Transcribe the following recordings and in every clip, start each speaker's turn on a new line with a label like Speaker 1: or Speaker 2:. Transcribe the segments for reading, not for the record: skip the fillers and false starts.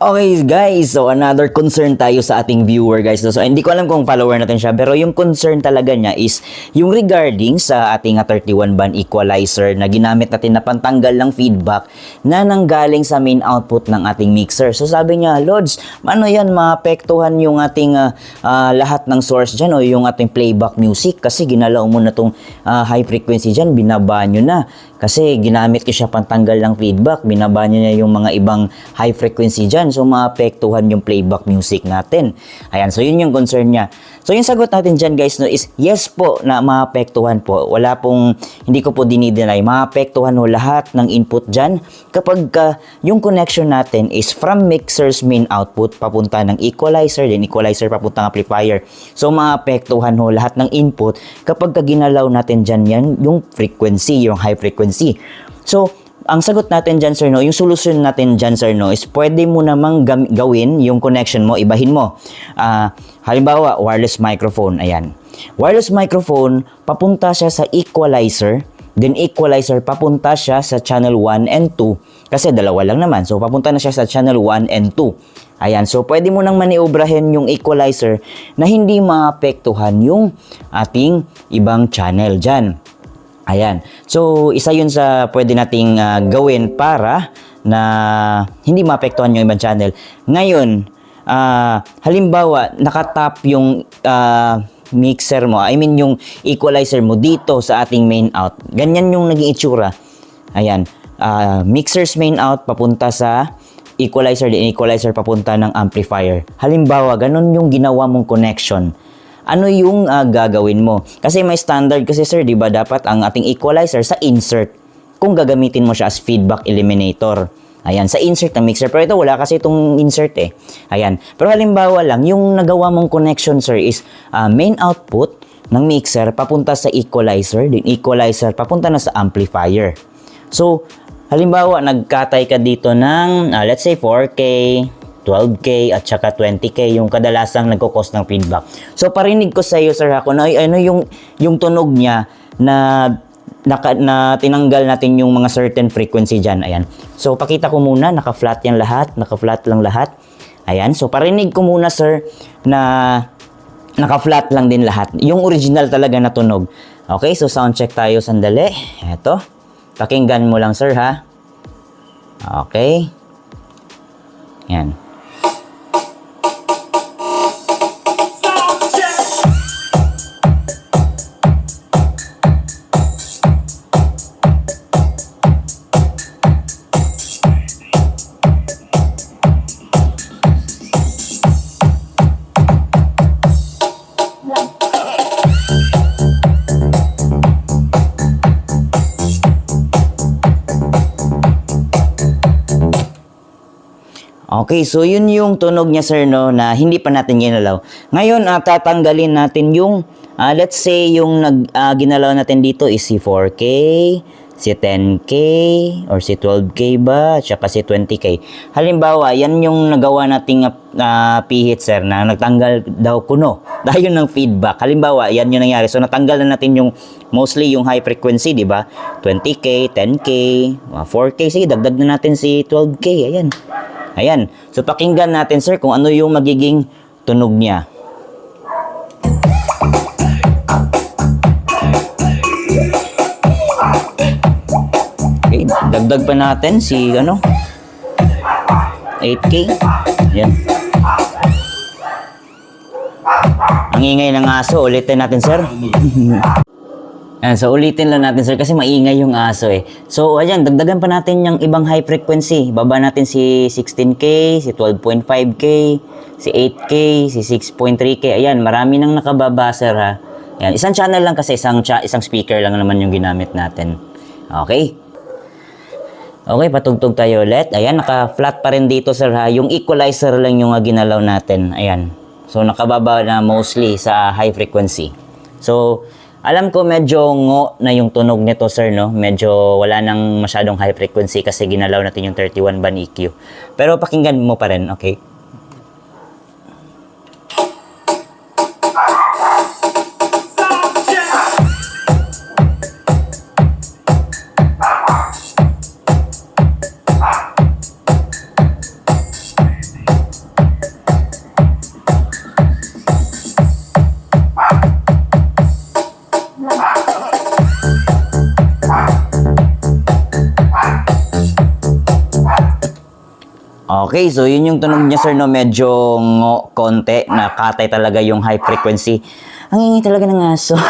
Speaker 1: Okay guys, so another concern tayo sa ating viewer guys. So hindi ko alam kung follower natin siya, pero yung concern talaga niya is yung regarding sa ating 31 band equalizer na ginamit natin na pantanggal ng feedback na nanggaling sa main output ng ating mixer. So sabi niya, Lods, ano yan, maapektuhan yung ating lahat ng source dyan o yung ating playback music kasi ginalaw mo na tong high frequency dyan, binaba nyo na. Kasi ginamit ko siya pantanggal ng feedback, binaba niya yung mga ibang high frequency dyan. So, maapektuhan yung playback music natin. Ayan, so yun yung concern niya. So, yung sagot natin dyan guys no, is yes po na maapektuhan po. Wala pong, hindi ko po dinideny, maapektuhan ho lahat ng input dyan kapag yung connection natin is from mixer's main output papunta ng equalizer, then equalizer papunta ng amplifier. So, maapektuhan ho lahat ng input kapag ginalaw natin dyan yan, yung frequency, yung high frequency. So, ang sagot natin dyan, sir, no, yung solution natin dyan, sir, no, is pwede mo namang gawin yung connection mo, ibahin mo. Halimbawa, wireless microphone, ayan. Wireless microphone, papunta siya sa equalizer, then equalizer, papunta siya sa channel 1 and 2, kasi dalawa lang naman. So, papunta na siya sa channel 1 and 2. Ayan, so pwede mo nang maniobrahin yung equalizer na hindi maapektuhan yung ating ibang channel dyan. Ayan. So, isa yun sa pwede nating gawin para na hindi maapektuhan yung ibang channel. Ngayon, halimbawa, nakatap yung mixer mo, I mean yung equalizer mo dito sa ating main out. Ganyan yung naging itsura. Ayan. Mixer's main out papunta sa equalizer, din equalizer papunta ng amplifier. Halimbawa, ganun yung ginawa mong connection. Ano yung gagawin mo? Kasi may standard kasi sir, di ba dapat ang ating equalizer sa insert kung gagamitin mo siya as feedback eliminator. Ayan, sa insert ng mixer. Pero ito wala kasi itong insert eh. Ayan. Pero halimbawa lang, yung nagawa mong connection sir is main output ng mixer papunta sa equalizer, din equalizer papunta na sa amplifier. So, halimbawa nagkatay ka dito ng let's say 4K, 12K at saka 20K yung kadalasang nagko-cause ng feedback. So parinig ko sa iyo sir ako na ano yung tunog niya na tinanggal natin yung mga certain frequency diyan. Ayan. So pakita ko muna, naka-flat yan lahat, naka-flat lang lahat. Ayan. So parinig ko muna sir na naka-flat lang din lahat. Yung original talaga na tunog. Okay, so sound check tayo sandali. Eto. Pakinggan mo lang sir ha. Okay. Yan. Okay, so yun yung tunog niya sir no na hindi pa natin ginalaw. Ngayon tatanggalin natin yung let's say yung ginalaw natin dito is si 4K, si 10K or si 12K ba, tsaka si 20K. Halimbawa, yan yung nagawa nating pihit sir na nagtanggal daw kuno dahil ng feedback. Halimbawa, yan yung nangyari. So natanggal na natin yung mostly yung high frequency, di ba? 20K, 10K, 4K, sige dagdag na natin si 12K. Ayan. Ayan. So, pakinggan natin, sir, kung ano yung magiging tunog niya. Okay. Dagdag pa natin si, 8K. Ayan. Ang ingay ng aso. Ulitin natin, sir. Ayan, so ulitin lang natin sir kasi maingay yung aso eh. So ayan, dagdagan pa natin yung ibang high frequency. Baba natin si 16K, si 12.5K, si 8K, si 6.3K. Ayan, marami nang nakababa sir ha. Ayan, isang channel lang kasi isang speaker lang naman yung ginamit natin. Okay. Okay, patugtog tayo ulit. Ayan, naka-flat pa rin dito sir ha. Yung equalizer lang yung ginalaw natin. Ayan. So nakababa na mostly sa high frequency. So alam ko medyo ngo na yung tunog nito sir no. Medyo wala nang masyadong high frequency kasi ginalaw natin yung 31 band EQ. Pero pakinggan mo pa rin, okay? Okay, so yun yung tunog niya, sir, no? Medyo konti, nakatay talaga yung high frequency. Ang ingay talaga ng aso.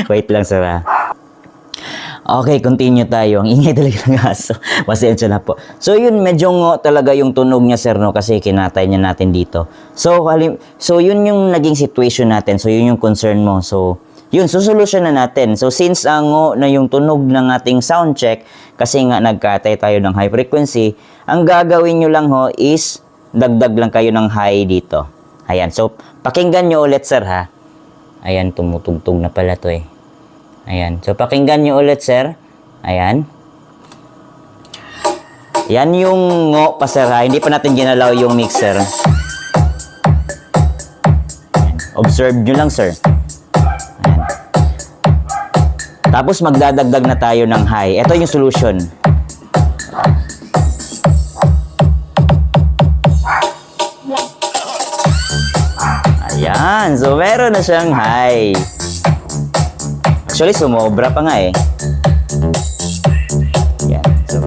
Speaker 1: Wait lang, sir, ha? Okay, continue tayo. Ang ingay talaga ng aso. Pasensya na po. So, yun, medyo talaga yung tunog niya, sir, no? Kasi kinatay niya natin dito. So, yun yung naging situation natin. So, yun yung concern mo. So, yun, susolusyon na natin. So, since na yung tunog ng ating sound check, kasi nga nagkatay tayo ng high frequency, ang gagawin nyo lang ho is dagdag lang kayo ng high dito. Ayan. So, pakinggan nyo ulit, sir, ha? Ayan, tumutugtog na pala to eh. Ayan. So, pakinggan nyo ulit, sir. Ayan. Yan yung pa, sir, ha? Hindi pa natin ginalaw yung mixer. Ayan. Observe nyo lang, sir. Ayan. Tapos, magdadagdag na tayo ng high. Ito yung solution. Ayan. So, meron na siyang high. Actually, sumobra pa nga eh. Yan. So,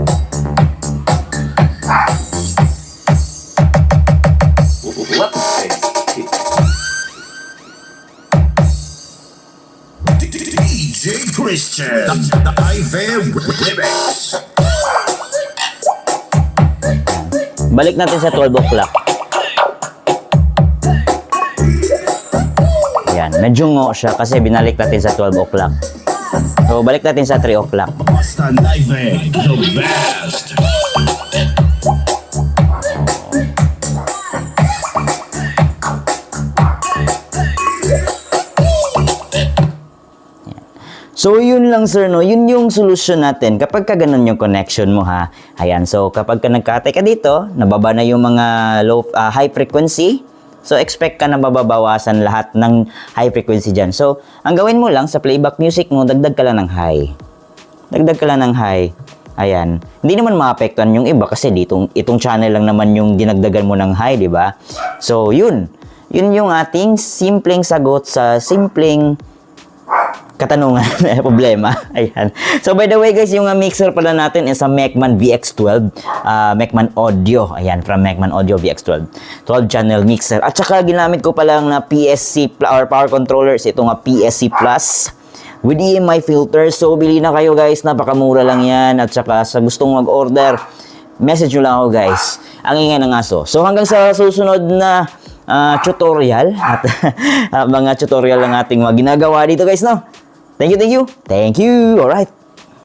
Speaker 2: DJ Christian, the Ivan Remix.
Speaker 1: balik natin sa 12 o'clock. Yan. Medyo siya kasi binalik natin sa 12 o'clock. So, balik natin sa 3 o'clock.
Speaker 2: Basta Ivan, the best.
Speaker 1: So, yun lang, sir, no? Yun yung solusyon natin kapag ka ganun yung connection mo, ha? Ayan. So, kapag ka nagkatay ka dito, nababa na yung mga high frequency. So, expect ka na mababawasan lahat ng high frequency dyan. So, ang gawin mo lang sa playback music mo, dagdag ka lang ng high. Dagdag ka lang ng high. Ayan. Hindi naman maapektuhan yung iba kasi itong channel lang naman yung dinagdagan mo ng high, di ba? So, yun. Yun yung ating simpleng sagot sa simpleng katanungan, problema. Ayan. So, by the way, guys, yung mixer pala natin is a Mecman VX12. Mecman Audio. Ayan, from Mecman Audio VX12. 12-channel mixer. At saka, ginamit ko pala na PSC or power controllers. Ito nga PSC Plus with EMI filter. So, bili na kayo, guys. Napakamura lang yan. At saka, sa gustong mag-order, message nyo lang ako, guys. Ang ingay ng aso. So, hanggang sa susunod na tutorial at mga tutorial ng ating mga ginagawa dito, guys, no? Thank you. Alright.